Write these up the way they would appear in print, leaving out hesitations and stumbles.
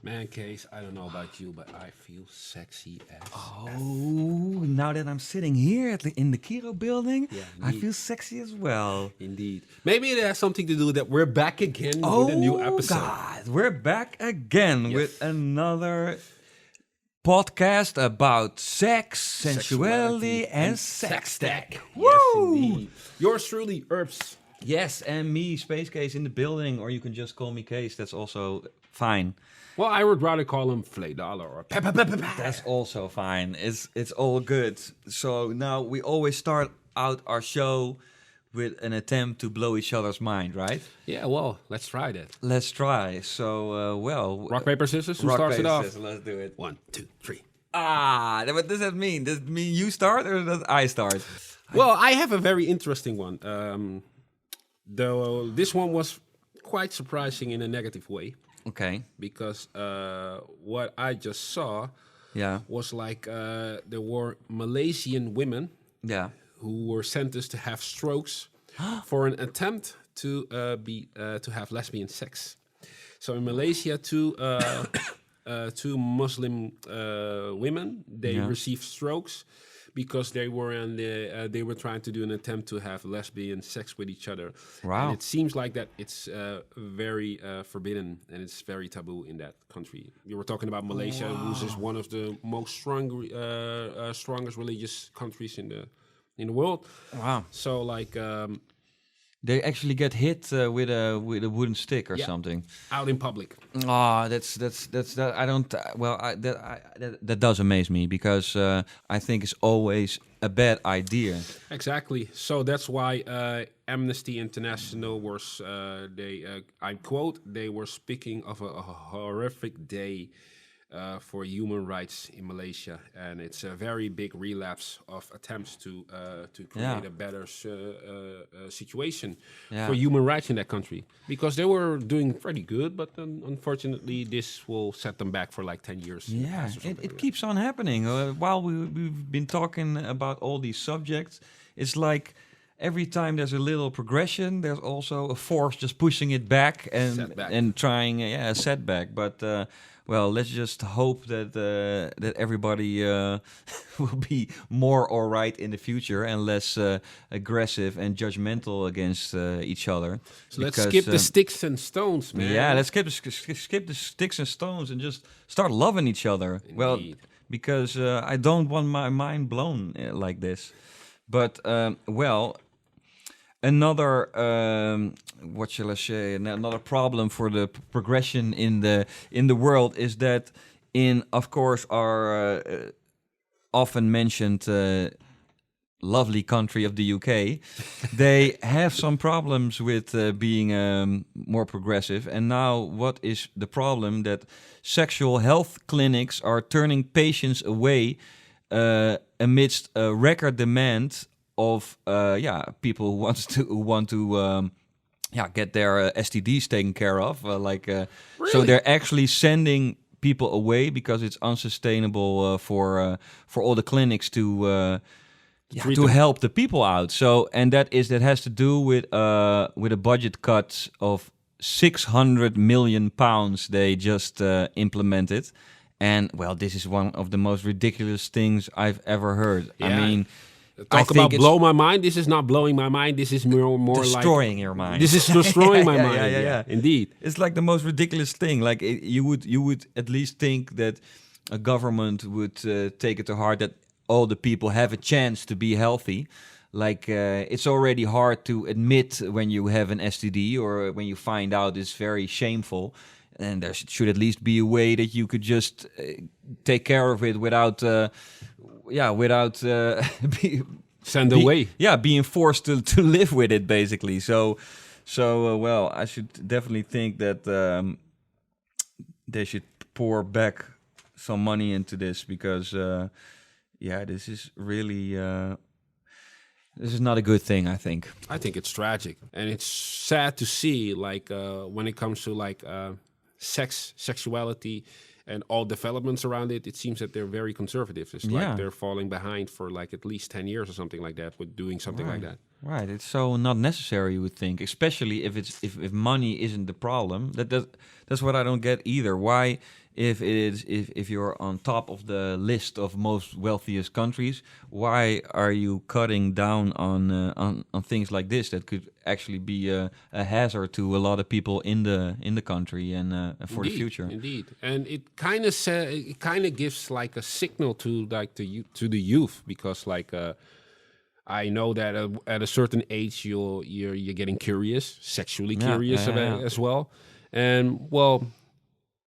Man, Kees, I don't know about you, but I feel sexy as Oh, now that I'm sitting here in the Kiiroo building, Yeah, I indeed. feel sexy as well. Indeed. Maybe it has something to do that we're back again with a new Oh, episode. God, we're back again with Yes. another podcast about sex, sensuality, and sex tech. Yes, Woo! indeed. Yours truly, Herbs. Yes, and me, Space Case, in the building, or you can just call me Case. That's also fine. Well, I would rather call him Flay Dollar or Peppa Peppa Peppa. That's also fine. It's all good. So now we always start out our show with an attempt to blow each other's mind, right? Yeah, well, let's try that. Let's try. So, Rock, paper, scissors. Who rock, starts it paper, off? scissors, let's do it. 1, 2, 3. What does that mean? Does it mean you start or does I start? Well, I have a very interesting one. Though this one was quite surprising in a negative way. Okay. Because what I just saw Yeah. was like there were Malaysian women Yeah. who were sentenced to have strokes for an attempt to to have lesbian sex. So in Malaysia, two Muslim women received strokes because they were trying to do an attempt to have lesbian sex with each other. Wow. And it seems like that it's very forbidden and it's very taboo in that country. You were talking about Malaysia, which is one of the most strongest religious countries in the world. Wow. So like They actually get hit with a wooden stick or Yeah. something. out in public. That's that. I don't. That does amaze me because I think it's always a bad idea. Exactly. So that's why Amnesty International was, I quote, they were speaking of a horrific day for human rights in Malaysia, and it's a very big relapse of attempts to create a better situation for human rights in that country, because they were doing pretty good, but unfortunately this will set them back for like 10 years. in the Yeah, past or something it like keeps on happening. While we've been talking about all these subjects, it's like every time there's a little progression, there's also a force just pushing it back Setback. and trying a setback. But well, let's just hope that that everybody will be more all right in the future and less aggressive and judgmental against each other. So let's skip the sticks and stones, man. Yeah, let's skip the sticks and stones and just start loving each other. Well, Indeed. because I don't want my mind blown like this. But well, another what shall I say? Another problem for the progression in the world is that in, of course, our often mentioned lovely country of the UK, they have some problems with being more progressive. And now what is the problem? That sexual health clinics are turning patients away amidst a record demand of people who want to get their STDs taken care of. So Really? they're actually sending people away because it's unsustainable for all the clinics to treat to them. help the people out. So, and that has to do with a budget cut of 600 million pounds they just implemented. And well, this is one of the most ridiculous things I've ever heard. I Yeah. mean, I Talk think about it's blow my mind. This is not blowing my mind. This is more destroying like your mind. This is destroying my mind. Yeah. Indeed. It's like the most ridiculous thing. Like you would at least think that a government would take it to heart that all the people have a chance to be healthy. Like it's already hard to admit when you have an STD or when you find out. It's very shameful, and there should at least be a way that you could just take care of it without Send away. being forced to live with it, basically. So well, I should definitely think that they should pour back some money into this because this is really this is not a good thing, I think. I think it's tragic, and it's sad to see. Like when it comes to like sexuality, and all developments around it, it seems that they're very conservative. It's like they're falling behind for like at least 10 years or something like that with doing something like that. Right, it's so not necessary. You would think, especially if it's if money isn't the problem. That's what I don't get either. Why, if you're on top of the list of most wealthiest countries, why are you cutting down on things like this that could actually be a hazard to a lot of people in the country and for the future? Indeed, and it kind of gives like a signal to like to the youth because like. I know that at a certain age you're getting curious, sexually curious as well, and well,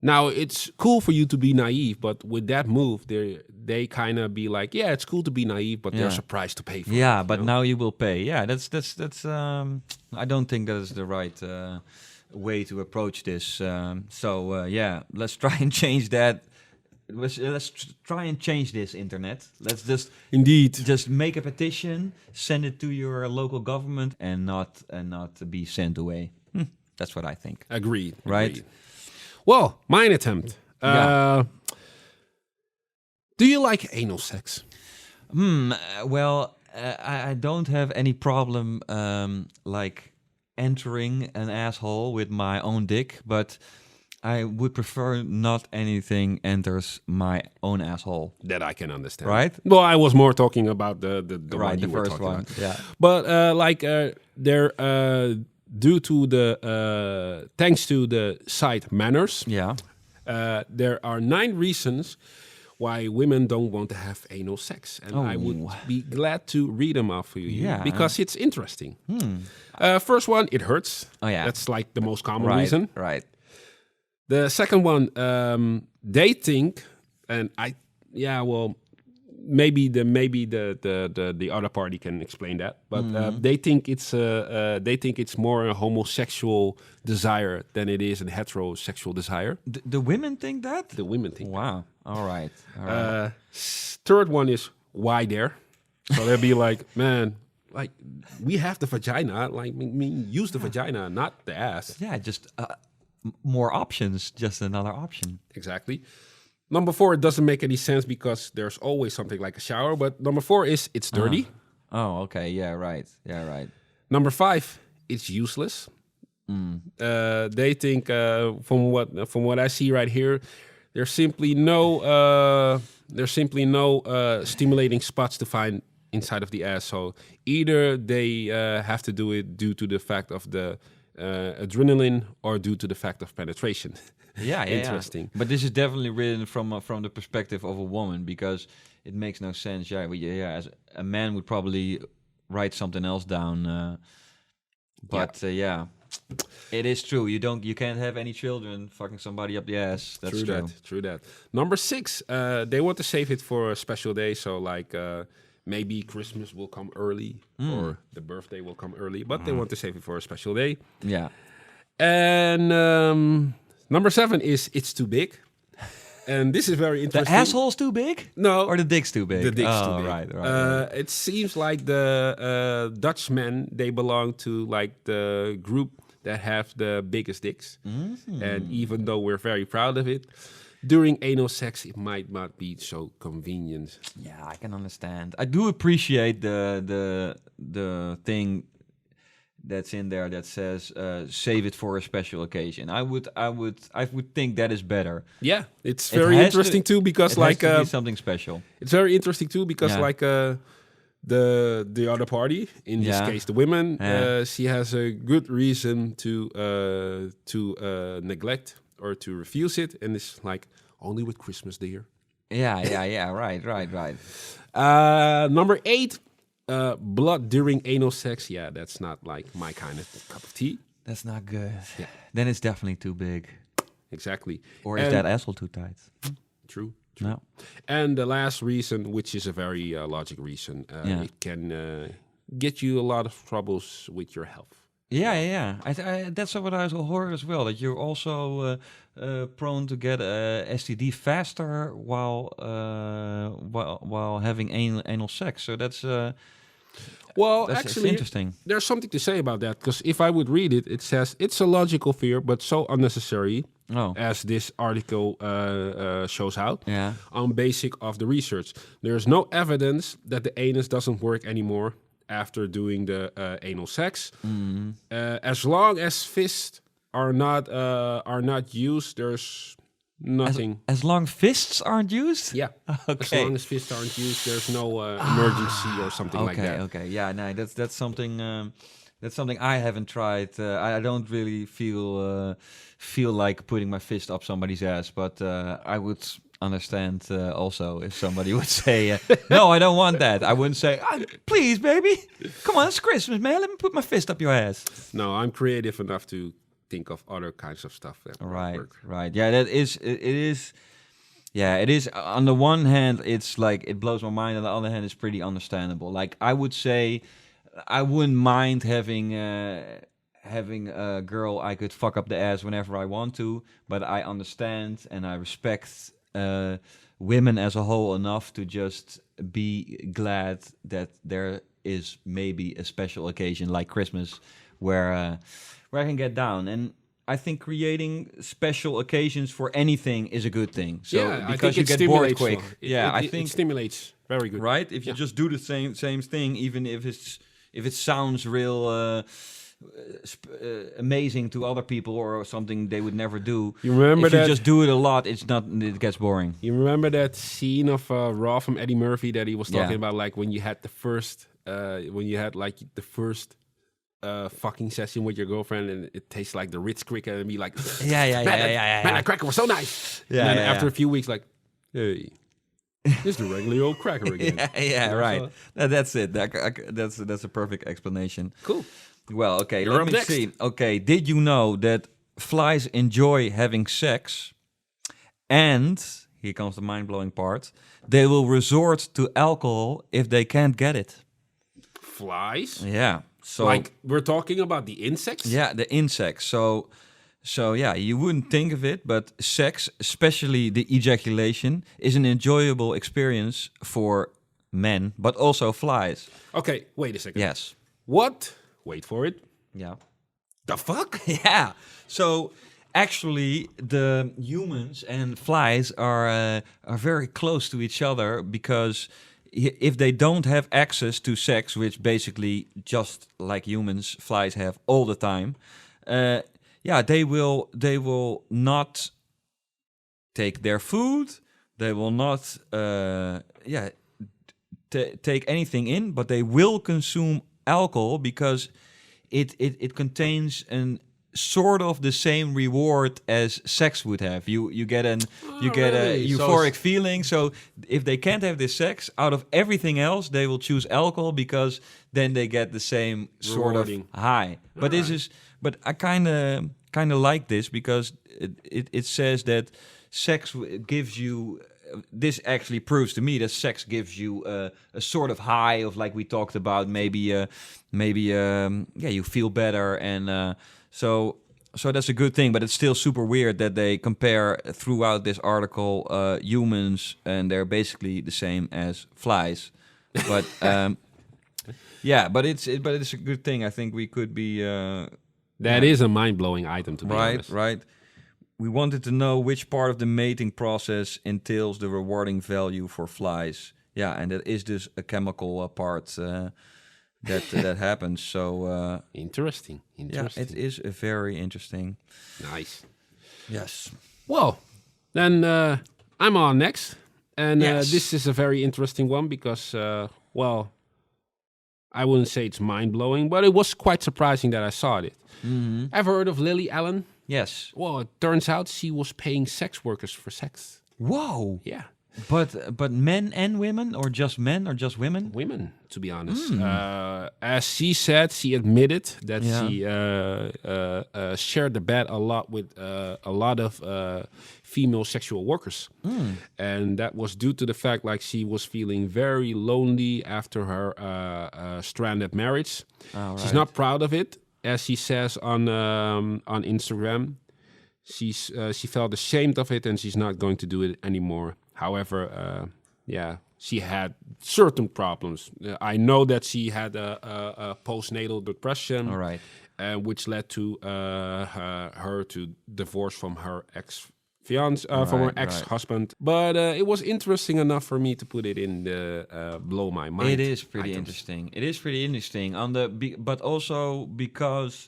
now it's cool for you to be naive, but with that move, they kind of be like, yeah, it's cool to be naive, but they're surprised to pay for it. Yeah, but now you will pay. Yeah, that's. I don't think that is the right way to approach this. Yeah, let's try and change that. Let's try and change this internet. Let's just make a petition, send it to your local government, and not be sent away. That's what I think. Agreed. Right. Agreed. Well, mine attempt. Do you like anal sex? Well, I don't have any problem like entering an asshole with my own dick, but I would prefer not anything enters my own asshole. That I can understand. Right? Well, I was more talking about the Right, one you the were first talking one. about. Yeah. But they're due to the thanks to the site Manners. Yeah. There are 9 reasons why women don't want to have anal sex, and I would be glad to read them out for you Yeah. because it's interesting. First one, it hurts. Oh yeah. That's like the most common Right. reason. Right. The second one, they think, and maybe the other party can explain that, but they think it's more a homosexual desire than it is a heterosexual desire. The women think that? The women think. Wow. All right. All right. Third one is why there. So they'll be like, man, like we have the vagina, like use the vagina, not the ass. Yeah, just more options, just another option. Exactly. Number 4, it doesn't make any sense because there's always something like a shower. But number 4 is it's dirty. Oh, okay. Yeah, right. Yeah, right. Number 5, it's useless. They think from what I see right here, there's simply no stimulating spots to find inside of the ass. So either they have to do it due to the fact of the adrenaline or due to the fact of penetration. Yeah, Interesting. But this is definitely written from the perspective of a woman because it makes no sense. Yeah, as a man would probably write something else down. It is true. You can't have any children fucking somebody up the ass. That's true. True that. Number 6, they want to save it for a special day. So like maybe Christmas will come early or the birthday will come early, but they want to save it for a special day. Yeah. And number 7 is it's too big. And this is very interesting. The asshole's too big? No. Or the dick's too big? The dick's too big. Right. It seems like the Dutchmen, they belong to like the group that have the biggest dicks. And even though we're very proud of it, during anal sex, it might not be so convenient. Yeah, I can understand. I do appreciate the thing that's in there that says save it for a special occasion. I would think that is better. Yeah, it's very interesting too because it has to be something special. It's very interesting too because the other party, in this case the women, she has a good reason to neglect or to refuse it, and it's like only with Christmas, dear. Yeah. Right. Number 8. Blood during anal sex, that's not like my kind of cup of tea. That's not good. Yeah. Then it's definitely too big. Exactly. Or is that asshole too tight? True. No. And the last reason, which is a very logical reason, it can get you a lot of troubles with your health. Yeah. That's what I heard as well. That you're also prone to get a STD faster while having anal sex. So that's actually interesting. There's something to say about that because if I would read it, it says it's a logical fear, but so unnecessary. As this article shows out, on basic of the research, there is no evidence that the anus doesn't work anymore after doing the anal sex. As long as fists are not used, there's nothing. As long fists aren't used? Yeah. Okay. As long as fists aren't used, there's no emergency or something like that. Okay. Yeah, no, that's something I haven't tried. I don't really feel like putting my fist up somebody's ass, but I would understand also if somebody would say, "No, I don't want that." I wouldn't say, "Please, baby, come on, it's Christmas, man. Let me put my fist up your ass." No, I'm creative enough to think of other kinds of stuff that Right, work. right. Yeah, that is it is. Yeah, it is. On the one hand, it's like it blows my mind. On the other hand, it's pretty understandable. Like I would say, I wouldn't mind having a girl I could fuck up the ass whenever I want to, but I understand and I respect women as a whole enough to just be glad that there is maybe a special occasion like Christmas where I can get down. And I think creating special occasions for anything is a good thing. So Yeah, I because think you it get bored stimulates quick. more. I It think stimulates. Very good. right? If you just do the same thing, even if it sounds real amazing to other people or something they would never do. You remember if you that? just do it a lot, it gets boring. You remember that scene of Raw from Eddie Murphy that he was talking Yeah. about, like when you had the first, fucking session with your girlfriend, and it tastes like the Ritz Cricket, and be like, Yeah. man, that cracker was so nice. Yeah, and then yeah, after yeah. a few weeks, like, hey, it's the regular old cracker again. Yeah, Yeah, right. so- That's it. That's a perfect explanation. Cool. Well, okay, You're let up me next. see. Okay, did you know that flies enjoy having sex, and here comes the mind-blowing part, they will resort to alcohol if they can't get it. Flies? Yeah. So Like, we're talking about the insects? yeah, the insects. So yeah, you wouldn't think of it, but sex, especially the ejaculation, is an enjoyable experience for men, but also flies. Okay, wait a second. Yes. What? Wait for it. Yeah. The fuck? Yeah. So actually, the humans and flies are very close to each other because if they don't have access to sex, which basically just like humans, flies have all the time, they will not take their food. They will not take anything in, but they will consume alcohol because it contains an sort of the same reward as sex would have. You get a really? So euphoric feeling. So if they can't have this sex, out of everything else, they will choose alcohol because then they get the same sort of Rewarding. high. But this is, but I kind of like this because it says that sex gives you. This actually proves to me that sex gives you a sort of high of, like we talked about, maybe you feel better, and so that's a good thing. But it's still super weird that they compare throughout this article humans, and they're basically the same as flies. But but it's a good thing. I think we could be That is a mind-blowing item, to be honest. right. We wanted to know which part of the mating process entails the rewarding value for flies. Yeah, and that is dus a chemical part that happens. So Interesting. yeah, it is a very interesting. Nice. Yes. Well, then I'm on next. And Yes. this is a very interesting one because, I wouldn't say it's mind-blowing, but it was quite surprising that I saw it. Mm-hmm. Ever heard of Lily Allen? Yes. Well, it turns out she was paying sex workers for sex. Whoa. Yeah. But men and women, or just men, or just women? Women, to be honest. As she said, she admitted that Yeah. she shared the bed a lot with a lot of female sexual workers. And that was due to the fact like she was feeling very lonely after her stranded marriage. Oh, She's right. not proud of it, as she says on Instagram. She felt ashamed of it, and she's not going to do it anymore. However, she had certain problems. I know that she had a postnatal depression, All right. which led to her to divorce from her fiance, from her Right, right. ex-husband. But it was interesting enough for me to put it in the blow my mind. It is pretty items. interesting. It is pretty interesting but also because,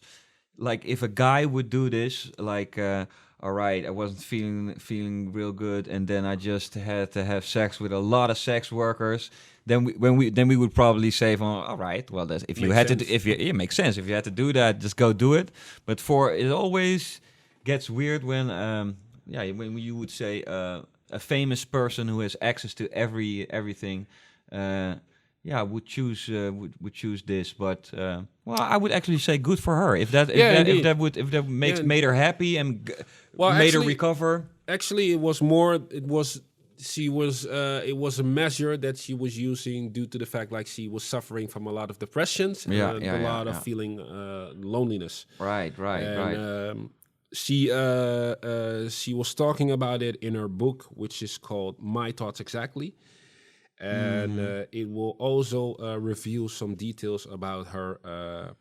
like, if a guy would do this, like, all right, I wasn't feeling real good, and then I just had to have sex with a lot of sex workers. Then we would probably say, all right, well, that's, if you Makes had sense. to, it makes sense. If you had to do that, just go do it. But it always gets weird when when you would say a famous person who has access to everything. Would choose this, but I would actually say good for her if that made her happy and made her recover. Actually, it was more. It was a measure that she was using due to the fact, like, she was suffering from a lot of depressions and a lot of feeling loneliness. Right. She was talking about it in her book, which is called My Thoughts Exactly. And it will also reveal some details about her,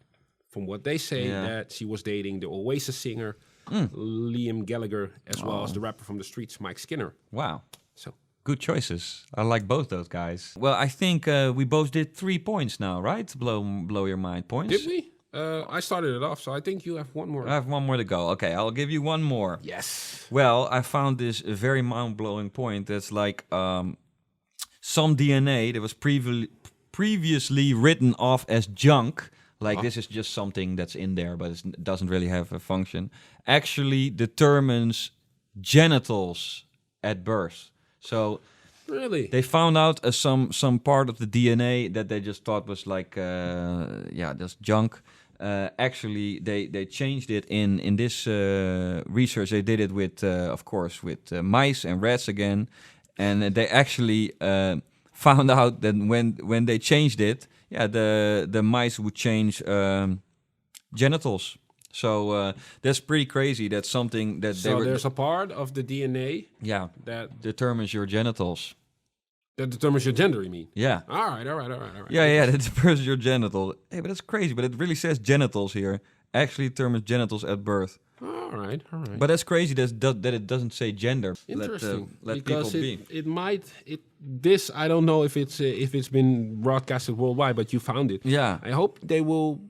from what they say, that she was dating the Oasis singer, Liam Gallagher, as well as the rapper from the streets, Mike Skinner. Wow. So good choices. I like both those guys. Well, I think we both did 3 points now, right? Blow your mind points. Did we? I started it off, so I think you have one more. I have one more to go. Okay, I'll give you one more. Yes. Well, I found this a very mind-blowing point. That's like some DNA that was previously written off as junk, like this is just something that's in there, but it doesn't really have a function, actually determines genitals at birth. So really, they found out some part of the DNA that they just thought was like that's junk. Actually, they changed it in this research. They did it with, of course, with mice and rats again. And they actually found out that when they changed it, the mice would change genitals. So that's pretty crazy. That's something that there's a part of the DNA that determines your genitals. That determines your gender, you mean? Yeah. All right. Yeah, that determines your genital. Hey, but that's crazy. But it really says genitals here. Actually determines genitals at birth. All right. But that's crazy that it doesn't say gender. Interesting. Let because people be. It might. This I don't know if it's been broadcasted worldwide, but you found it. Yeah. I hope they will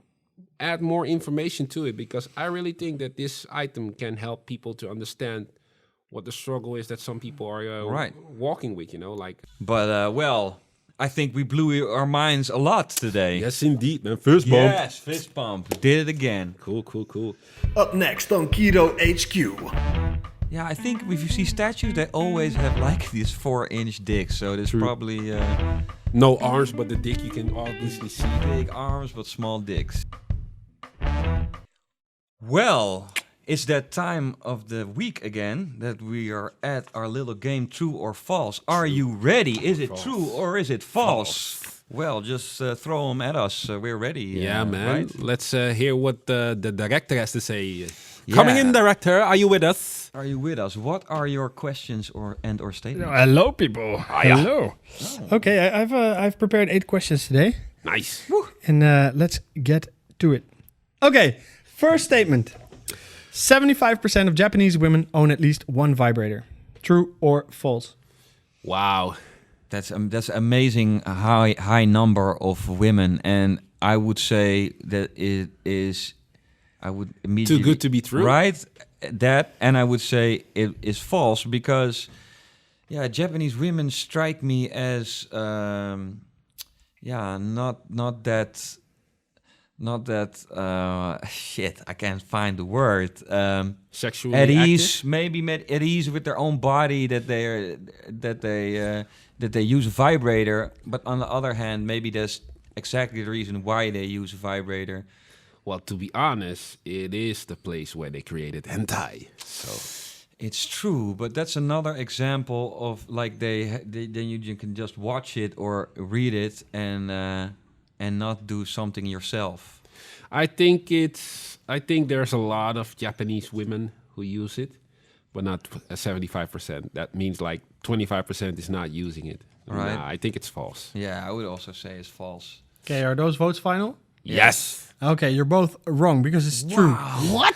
add more information to it, because I really think that this item can help people to understand what the struggle is that some people are walking with. But I think we blew our minds a lot today. Yes, indeed, man. Fist bump. Yes, fist bump. Did it again. Cool. Up next on Kiiroo HQ. Yeah, I think if you see statues, they always have like these 4-inch dicks. So there's probably no arms, but the dick you can obviously see. Big arms, but small dicks. Well, it's that time of the week again that we are at our little game, True or False. Are you ready? Is it true or is it false? Well, just throw them at us. We're ready. Yeah, man. Right? Let's hear what the director has to say. Yeah. Coming in, director. Are you with us? Are you with us? What are your questions or statements? Hello, people. Hello. Oh. Okay, I've prepared 8 questions today, Nice. and let's get to it. Okay, first statement: 75% of Japanese women own at least one vibrator. True or false? Wow. That's amazing high number of women, and I would say that it is. I would immediately Too good to be true, right? That, and I would say it is false because, Japanese women strike me as, not that. Shit, I can't find the word. Sexually at active? ease, maybe at ease with their own body, that they use a vibrator. But on the other hand, maybe that's exactly the reason why they use a vibrator. Well, to be honest, it is the place where they created hentai. So it's true, but that's another example of like then you can just watch it or read it and not do something yourself. I think there's a lot of Japanese women who use it, but not 75%. That means like 25% is not using it. Right. Nah, I think it's false. Yeah, I would also say it's false. Okay, are those votes final? Yes. Okay, you're both wrong because it's true. What?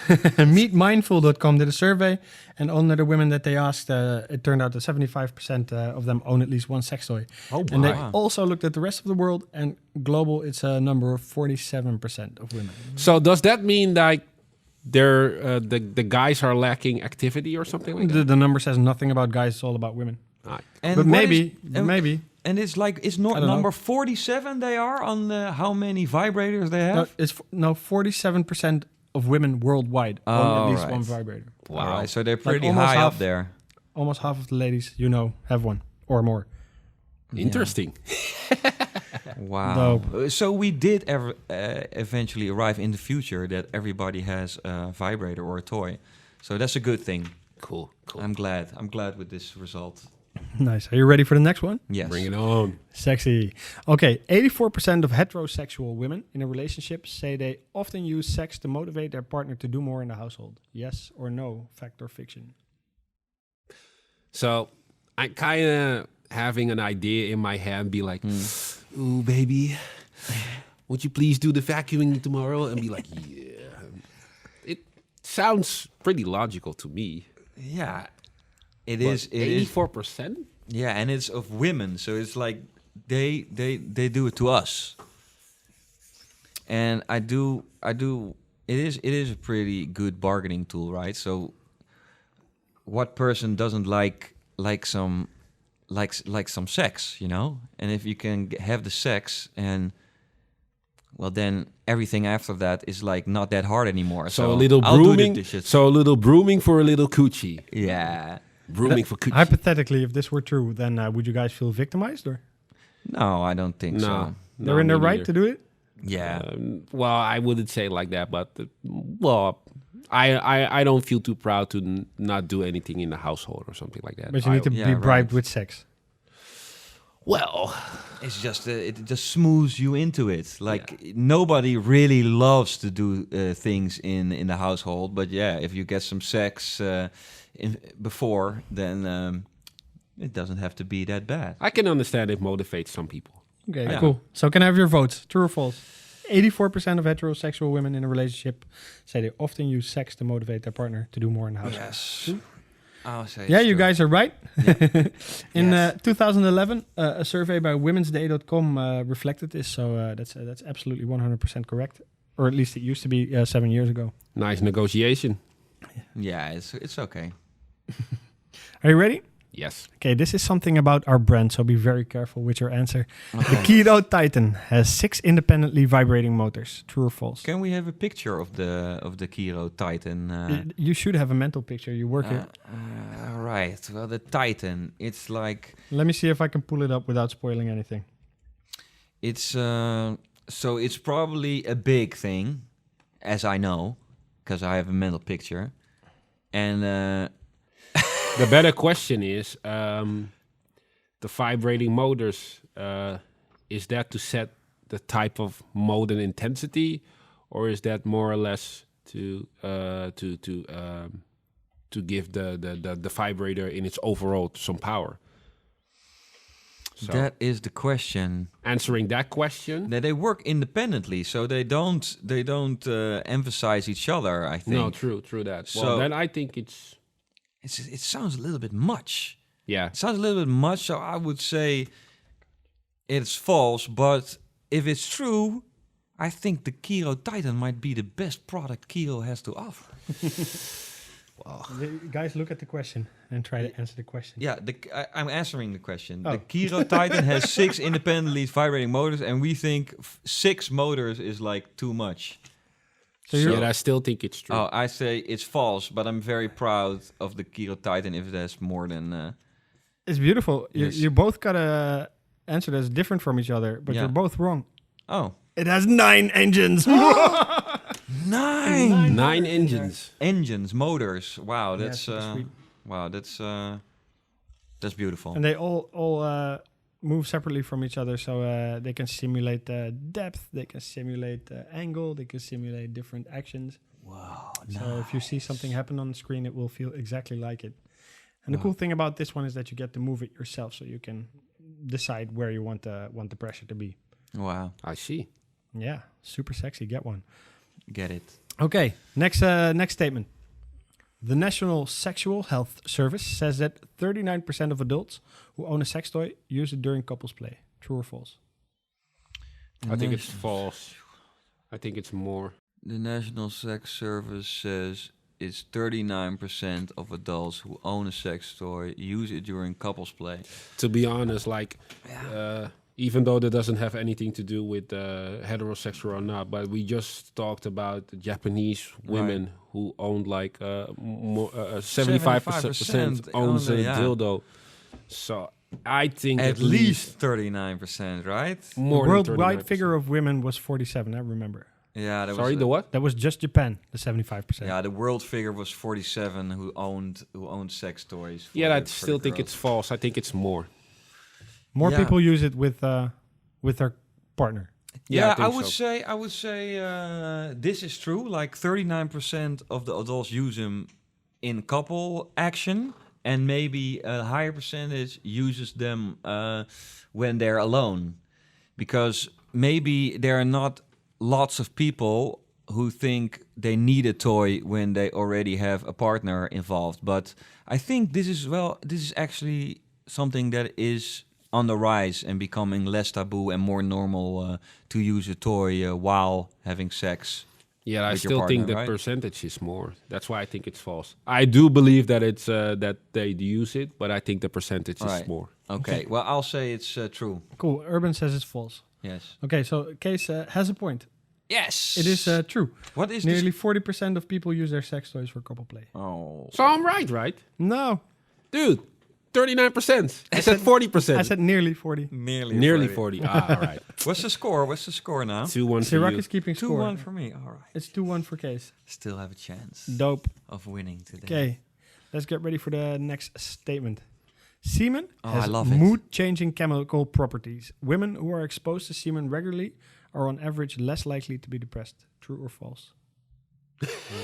MeetMindful.com did a survey, and under the women that they asked, it turned out that 75% of them own at least one sex toy. Oh, And they wow. also looked at the rest of the world, and global, it's a number of 47% of women. So does that mean like they're the guys are lacking activity or something like that? The number says nothing about guys; it's all about women. Ah, And But what maybe, is- and, maybe And it's like it's I not don't number know. 47 they are on how many vibrators they have. no, 47% of women worldwide own Oh, at least right. one vibrator. wow. All right, so they're pretty almost high half. up there. Almost half of the ladies have one or more. Interesting. Wow. Dope. So we did eventually arrive in the future that everybody has a vibrator or a toy. So that's a good thing. Cool. I'm glad. I'm glad with this result. Nice. Are you ready for the next one? Yes. Bring it on. Sexy. Okay, 84% of heterosexual women in a relationship say they often use sex to motivate their partner to do more in the household. Yes or no? Fact or fiction? So I kind of having an idea in my head, be like, "Ooh, baby, would you please do the vacuuming tomorrow?" And be like, "Yeah." It sounds pretty logical to me. Yeah. It is. It is. 84%. Yeah, and it's of women, so it's like they do it to us. And I do. It is a pretty good bargaining tool, right? So, what person doesn't like some sex, you know? And if you can have the sex, and well, then everything after that is like not that hard anymore. So a little I'll do the brooming. dishes. So a little brooming for a little coochie. Yeah. Brooming for coochie. Hypothetically, if this were true, then would you guys feel victimized? Or No, I don't think so. No, they're in their me right neither. to do it? Yeah. Well, I wouldn't say it like that, but I don't feel too proud to not do anything in the household or something like that. But you need to Yeah, be bribed right. with sex. Well, It's just it just smooths you into it. Like nobody really loves to do things in the household, but yeah, if you get some sex before, then it doesn't have to be that bad. I can understand it motivates some people. Okay, Yeah. cool. So can I have your votes? True or false? 84% of heterosexual women in a relationship say they often use sex to motivate their partner to do more in the house. Yes, I'll say. Yeah, it's you true. guys are right. In Yes. 2011, a survey by womensday.com reflected this, so that's absolutely 100% correct. Or at least it used to be 7 years ago. Nice negotiation. Yeah, it's okay. Are you ready? Yes. Okay, this is something about our brand, so be very careful with your answer. The Kiiroo Titan has 6 independently vibrating motors. True or false? Can we have a picture of the Kiiroo Titan? You should have a mental picture. You work here. All right. Well, the Titan. It's like Let me see if I can pull it up without spoiling anything. it's so it's probably a big thing, as I know, because I have a mental picture, and. The better question is, the vibrating motors, is that to set the type of mode and intensity, or is that more or less to give the vibrator in its overall some power? So That is the question. answering that question, That they work independently, so they don't emphasize each other. I think. no, true that. So- Well, then I think It sounds a little bit much. yeah. It sounds a little bit much. So I would say it's false. But if it's true, I think the Kiiroo Titan might be the best product Kiiroo has to offer. Guys, look at the question and try to answer the question. Yeah, I'm answering the question. Oh. The Kiiroo Titan has 6 independently vibrating motors, and we think 6 motors is like too much. So you're, Yet I still think it's true. Oh, I say it's false, but I'm very proud of the Kiiroo Titan if it has more than. it's beautiful. Yes. You both got a answer that's different from each other, but Yeah. you're both wrong. Oh, It has 9 engines. 9 9 engines. engines, motors. Wow, that's super sweet. wow, that's beautiful. And they all move separately from each other, so they can simulate depth, they can simulate angle, they can simulate different actions. Wow, So if you see something happen on the screen, it will feel exactly like it. And the cool thing about this one is that you get to move it yourself, so you can decide where you want the pressure to be. wow. I see. Yeah, super sexy. Get one. Get it. Okay, next statement. The National Sexual Health Service says that 39% of adults who own a sex toy use it during couples play. True or false? I think it's false. I think it's more. The National Sex Service says it's 39% of adults who own a sex toy use it during couples play. To be honest, like, even though that doesn't have anything to do with heterosexual or not, but we just talked about the Japanese women who owned like 75% owns a dildo. So I think At least 39%, right? more The than worldwide 39%. figure of women was 47, I remember. Yeah, that Sorry, was the what? That was just Japan, the 75%. Yeah, the world figure was 47 who owned sex toys. For Yeah, I the still think girls. it's false. I think it's more. More Yeah. people use it with their partner. Yeah, I I think would so. say this is true. Like 39% of the adults use them in couple action, and maybe a higher percentage uses them when they're alone, because maybe there are not lots of people who think they need a toy when they already have a partner involved. But I think this is actually something that is on the rise and becoming less taboo and more normal to use a toy while having sex. Yeah, I with your still think partner, the right? percentage is more. That's why I think it's false. I do believe that it's that they use it, but I think the percentage is Right. more. Okay, well, I'll say it's true. Cool. Urban says it's false. Yes. Okay, so Kees has a point. Yes. It is true. What is Nearly this? 40% of people use their sex toys for couple play. Oh. So I'm right? No, Dude, 39%. I said 40%. I said nearly 40. nearly 40. All right. What's the score? What's the score now? 2-1 for Sirac you. is keeping score. 2-1 for me. All right. It's 2-1 for Kees. Still have a chance Dope. of winning today. Okay, let's get ready for the next statement. Semen Oh, has I love it. mood-changing chemical properties. Women who are exposed to semen regularly are on average less likely to be depressed. True or false?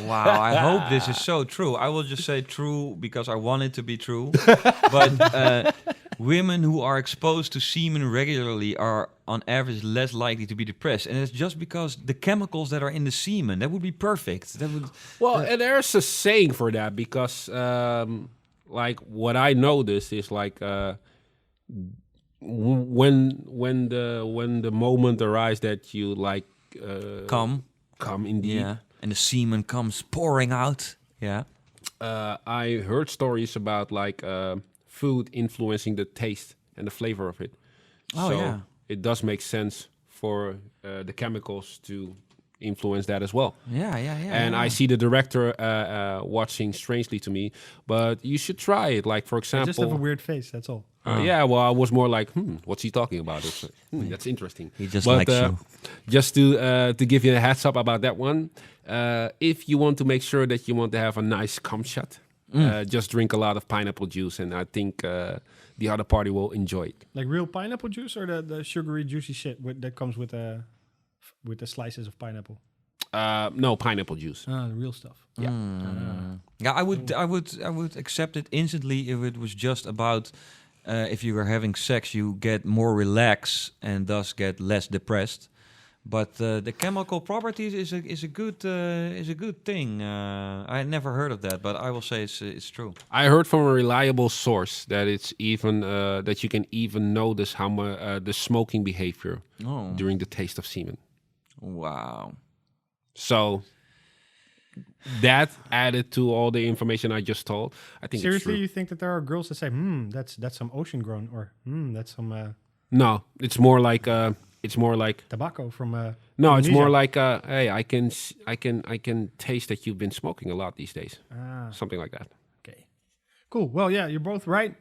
Wow, I hope this is so true. I will just say true because I want it to be true. But women who are exposed to semen regularly are on average less likely to be depressed. And it's just because the chemicals that are in the semen, that would be perfect. That would Well, and there's a saying for that because, like, what I noticed is like when the moment arrives that you like come. indeed. Yeah. And the semen comes pouring out. Yeah. I heard stories about like food influencing the taste and the flavor of it. Oh, so yeah. it does make sense for the chemicals to influence that as well. Yeah. And I see the director watching strangely to me, but you should try it. Like, for I example, just have a weird face, that's all. yeah, well, I was more like, what's he talking about? It's, that's interesting. He just But, likes you. Just to give you a heads up about that one, if you want to make sure that you want to have a nice cum shot, just drink a lot of pineapple juice, and I think the other party will enjoy it. Like real pineapple juice or the sugary, juicy shit that comes with the slices of pineapple? No, pineapple juice. The real stuff. Yeah, I would accept it instantly if it was just about if you were having sex, you get more relaxed and thus get less depressed. But the chemical properties is a good thing. I never heard of that, but I will say it's true. I heard from a reliable source that it's even that you can even notice how the smoking behavior Oh, during the taste of semen. wow. So that added to all the information I just told, I think Seriously, it's you think that there are girls that say, that's some ocean grown, or that's some true. No, it's more like tobacco from no, it's Indonesia. more like hey, I can taste that you've been smoking a lot these days. Something like that. Okay, cool. Well, yeah, you're both right.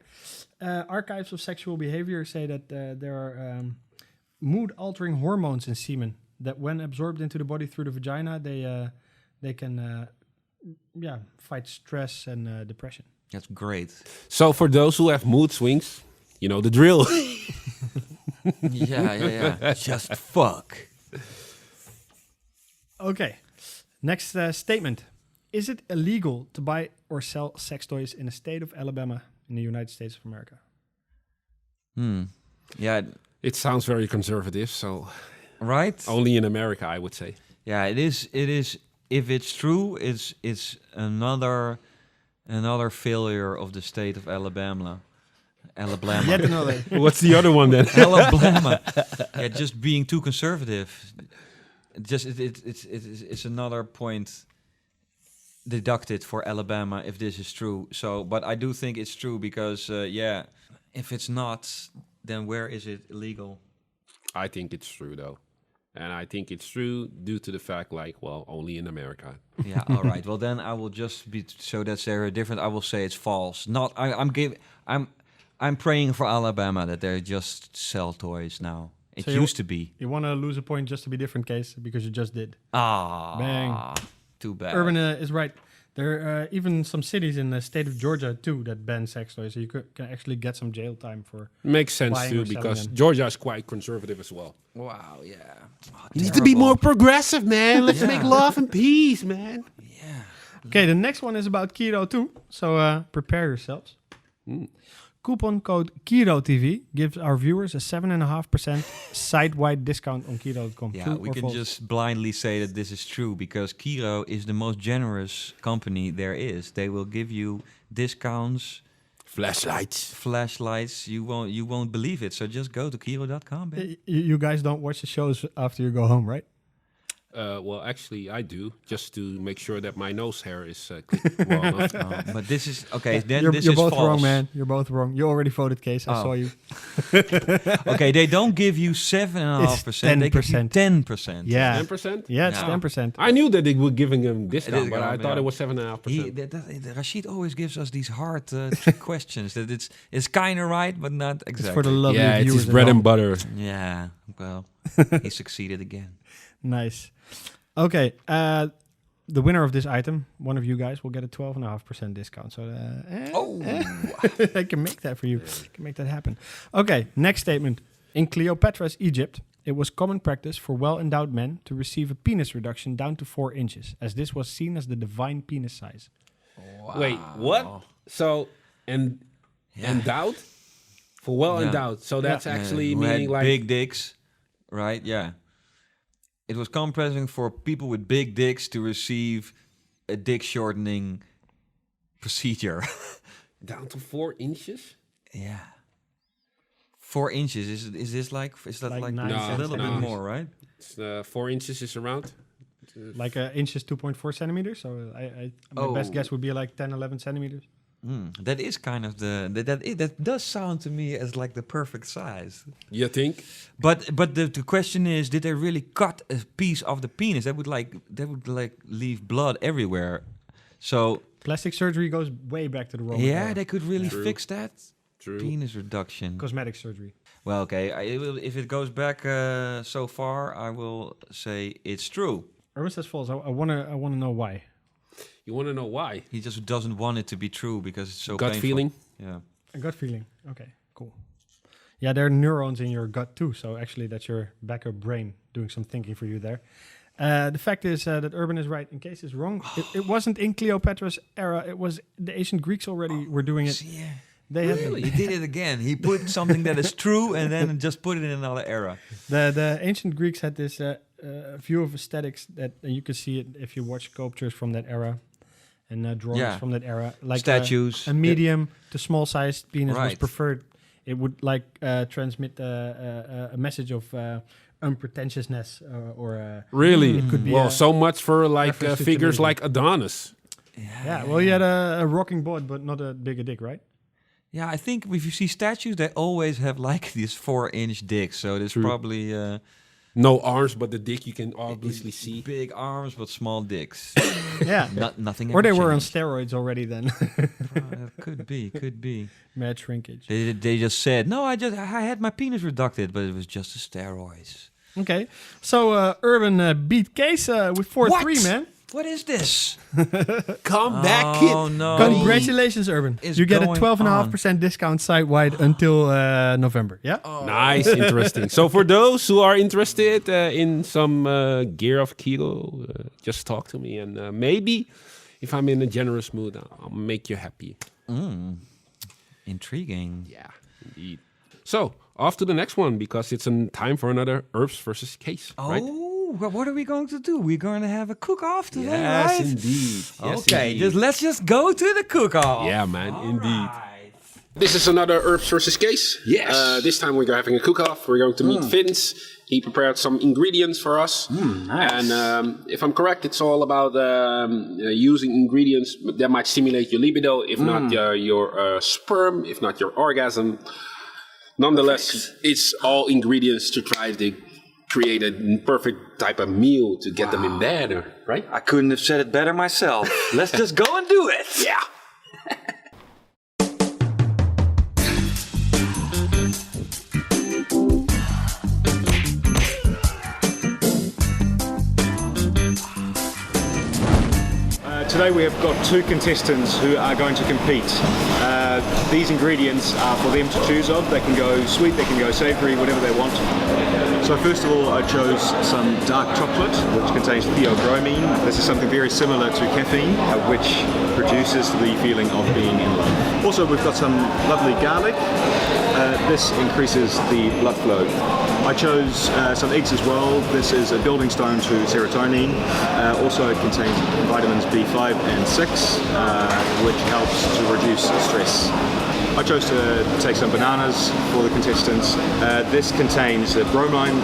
Archives of sexual behavior say that there are mood-altering hormones in semen that, when absorbed into the body through the vagina, they can fight stress and depression. That's great. So for those who have mood swings, you know the drill. Yeah. Just fuck. Okay, next statement. Is it illegal to buy or sell sex toys in the state of Alabama in the United States of America? Yeah, It sounds very conservative, so right? Only in America, I would say. Yeah, it is. It is. If it's true, it's another failure of the state of Alabama. Alabama. Yet another. What's the other one then? Alabama. Yeah, just being too conservative. It's another point deducted for Alabama if this is true. So, but I do think it's true because if it's not, then where is it illegal? I think it's true though. And I think it's true due to the fact, only in America. Yeah, all right. Well, then I will just be so that's very different. I will say it's false. Not. I'm praying for Alabama that they just sell toys now. It So used to be. You want to lose a point just to be different case because you just did. Bang. Too bad. Urban is right. There are even some cities in the state of Georgia too that ban sex toys, so you can actually get some jail time for. Makes sense Buying too or selling because them. Georgia is quite conservative as well. Wow. Yeah. Oh, You need to be more progressive, man. Let's Yeah. make love and peace, man. Yeah. Okay, the next one is about Kiiroo too, so prepare yourselves. Coupon code KiiroTV gives our viewers a 7.5% site-wide discount on Kiiroo.com. Yeah, True we or can false? just blindly say that this is true because Kiiroo is the most generous company there is. They will give you discounts, flashlights. You won't believe it. So just go to Kiiroo.com. baby. You guys don't watch the shows after you go home, right? Well, actually, I do, just to make sure that my nose hair is clipped well enough. But this is okay. Then You're this is both false. wrong, man. You're both wrong. You already voted, Kees. I Oh. saw you. Okay, they don't give you 7.5%. They give you 10%. Yeah. 10%? Yeah, it's Yeah. 10%. I knew that they were giving him discount, but I Discount, thought yeah. it was 7.5%. Rashid always gives us these hard trick questions that it's kind of right, but not It's exactly. for the lovely Yeah, it's viewers his at bread home. and butter. Yeah, well, he succeeded again. Nice. Okay, the winner of this item, one of you guys, will get a 12.5% discount. So, I can make that for you. Can make that happen. Okay, next statement. In Cleopatra's Egypt, it was common practice for well-endowed men to receive a penis reduction down to 4 inches, as this was seen as the divine penis size. Wait, what? So, endowed? For well Yeah. endowed. So that's actually who had meaning like... big dicks, right? Yeah. It was common practice for people with big dicks to receive a dick shortening procedure. Down to 4 inches? Yeah. 4 inches is this like Like like 9 a little bit centimeters. more, right? It's, 4 inches is around. Like an inch is 2.4 centimeters. So my best Oh. guess would be like 10, 11 centimeters. That is kind of that does sound to me as like the perfect size. You think? But the question is, did they really cut a piece of the penis? That would leave blood everywhere. So Plastic surgery goes way back to the Roman yeah, era. they could really True. fix that True. penis reduction. Cosmetic surgery. Well, okay, if it goes back so far, I will say it's true. Erwin says false. I wanna know why. You want to know why? He just doesn't want it to be true because it's so Gut painful. feeling? Yeah. A gut feeling. Okay, cool. Yeah, there are neurons in your gut too. So actually, that's your backup brain doing some thinking for you there. The fact is that Urban is right. In case it's wrong, it wasn't in Cleopatra's era. It was the ancient Greeks already were doing it. See, yeah. They had He did it again. He put something that is true and then just put it in another era. the ancient Greeks had this view of aesthetics that you can see it if you watch sculptures from that era and drawings Yeah. from that era, like Statues. a medium to small sized penis was Right. preferred. It would transmit a message of unpretentiousness or Really? It could be well, a so much for reference to figures Tunisia. like Adonis. yeah. Well, you had a rocking bod, but not a bigger dick, right? Yeah, I think if you see statues, they always have like these 4-inch dicks. So there's True. probably No arms, but the dick you can obviously see. big arms but small dicks. Yeah. Nothing. Or ever they were on changed. steroids already then. Could be. Mad shrinkage. They just said no. I had my penis reducted, but it was just the steroids. Okay. So Urban beat Kees with 4-3, man. What is this? Come back, Oh kid. no! Congratulations, Urban. is You get a going 12.5% discount site-wide until November. Yeah? Nice, interesting. So for those who are interested in some gear of Kiiroo, just talk to me, and maybe if I'm in a generous mood, I'll make you happy. Intriguing. Yeah, indeed. So off to the next one because it's time for another herbs versus case. Right? Oh, well, what are we going to do? We're going to have a cook-off today, Yes, right? indeed. Yes, Okay, indeed. let's just go to the cook-off. Yeah, man, indeed. Right. This is another herbs versus case. Yes. This time we're having a cook-off. We're going to meet Vince. He prepared some ingredients for us. Nice. And if I'm correct, it's all about using ingredients that might stimulate your libido, if not your sperm, if not your orgasm. Nonetheless, it's all ingredients to try to create a perfect type of meal to get them in bed, right? I couldn't have said it better myself. Let's just go and do it. Yeah. Today we have got two contestants who are going to compete. These ingredients are for them to choose of. They can go sweet, they can go savoury, whatever they want. So first of all I chose some dark chocolate which contains theobromine. This is something very similar to caffeine which produces the feeling of being in love. Also we've got some lovely garlic. This increases the blood flow. I chose some eggs as well. This is a building stone to serotonin. Also it contains vitamins B5 and 6, which helps to reduce stress. I chose to take some bananas for the contestants. This contains the bromine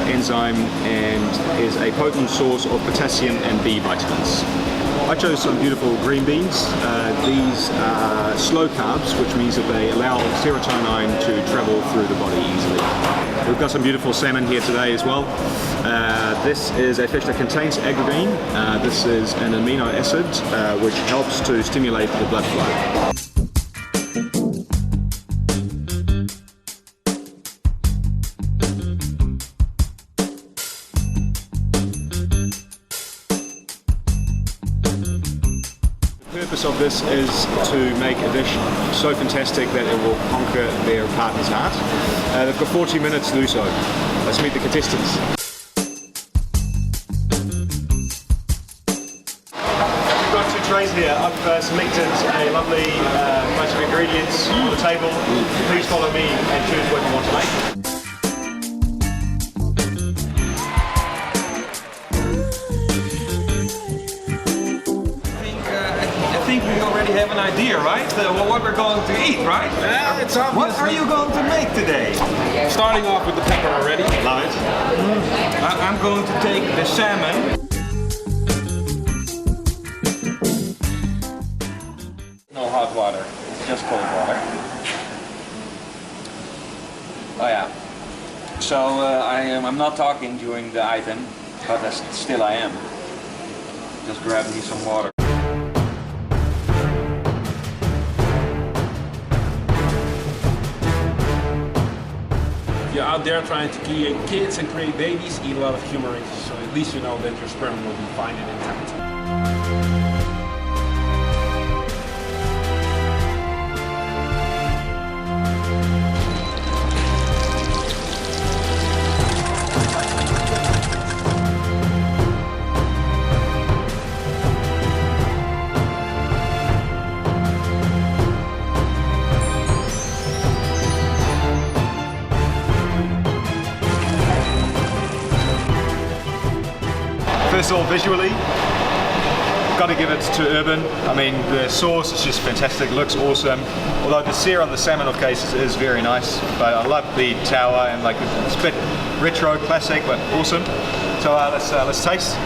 enzyme and is a potent source of potassium and B vitamins. I chose some beautiful green beans. These are slow carbs, which means that they allow serotonin to travel through the body easily. We've got some beautiful salmon here today as well. This is a fish that contains aggrabine. This is an amino acid which helps to stimulate the blood flow. The purpose of this is to make a dish so fantastic that it will conquer their partner's heart. They've got 40 minutes to do so. Let's meet the contestants. We've got two trays here. I've selected a lovely bunch of ingredients on the table. Please follow me and choose what you want to make. I think we already have an idea, right? What we're going to eat, right? Yeah, it's obvious. What are you going to make today? Starting off with the pepper already. Love it. I'm going to take the salmon. No hot water, it's just cold water. Oh yeah. So I'm not talking during the item, but still I am. Just grab me some water. If you're out there trying to create kids and create babies, eat a lot of humorous, so at least you know that your sperm will be fine and intact. First of all, visually, got to give it to Urban. I mean, the sauce is just fantastic, looks awesome. Although the sear on the salmon of cases is very nice, but I love the tower and like it's a bit retro, classic, but awesome. So let's taste.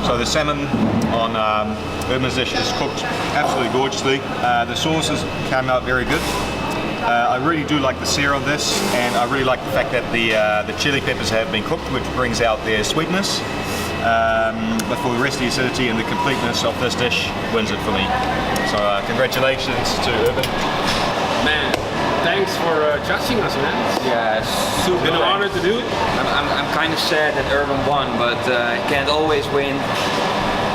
So the salmon on Urban's dish is cooked absolutely gorgeously. The sauces came out very good. I really do like the sear on this, and I really like the fact that the chili peppers have been cooked, which brings out their sweetness. But for the rest of the acidity and the completeness of this dish wins it for me. So congratulations to Urban. Man, thanks for judging us, man. Yeah, It's super. been an honor to do it. I'm kind of sad that Urban won, but can't always win.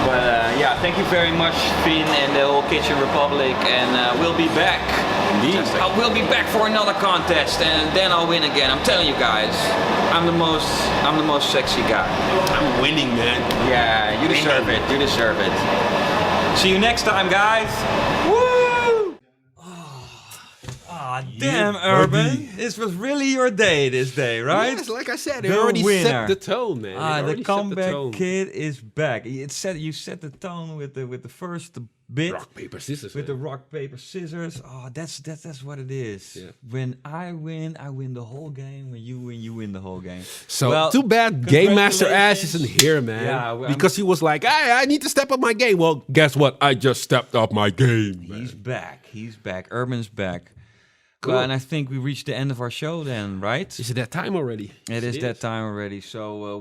But yeah, thank you very much, Finn and the whole Kitchen Republic, and we'll be back. Indeed. We'll be back for another contest, and then I'll win again. I'm telling you guys, I'm the most sexy guy. I'm winning, man. Yeah, you deserve it. You deserve it. See you next time, guys. Woo! Ah, damn, Urban. This was really your day this day, right? Yes, like I said, it The already winner. set the tone, man. It The already set the comeback tone. kid is back. You set the tone with the first bit. Rock, paper, scissors. With the man. rock, paper, scissors. Oh, that's what it is. Yeah. When I win the whole game. When you win the whole game. So Well, too bad Game Master Ash congratulations. isn't here, man. Yeah, well, because he was like, hey, I need to step up my game. Well, guess what? I just stepped up my game. man. He's back. He's back. Urban's back. Cool. Well, and I think we reached the end of our show then, right? Is it that time already? It is that time already. So,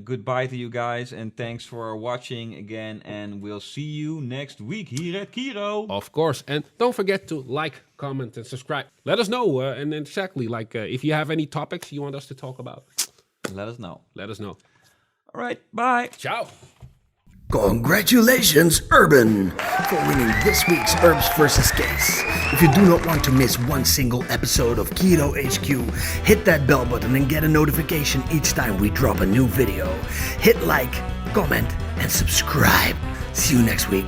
goodbye to you guys, and thanks for watching again. And we'll see you next week here at Kiiroo. Of course. And don't forget to like, comment, and subscribe. Let us know. And exactly, like, if you have any topics you want us to talk about, Let us know. let us know. All right. Bye. Ciao. Congratulations, Urban, for winning this week's Herbs vs. Kees. If you do not want to miss one single episode of Kiiroo HQ, hit that bell button and get a notification each time we drop a new video. Hit like, comment, and subscribe. See you next week.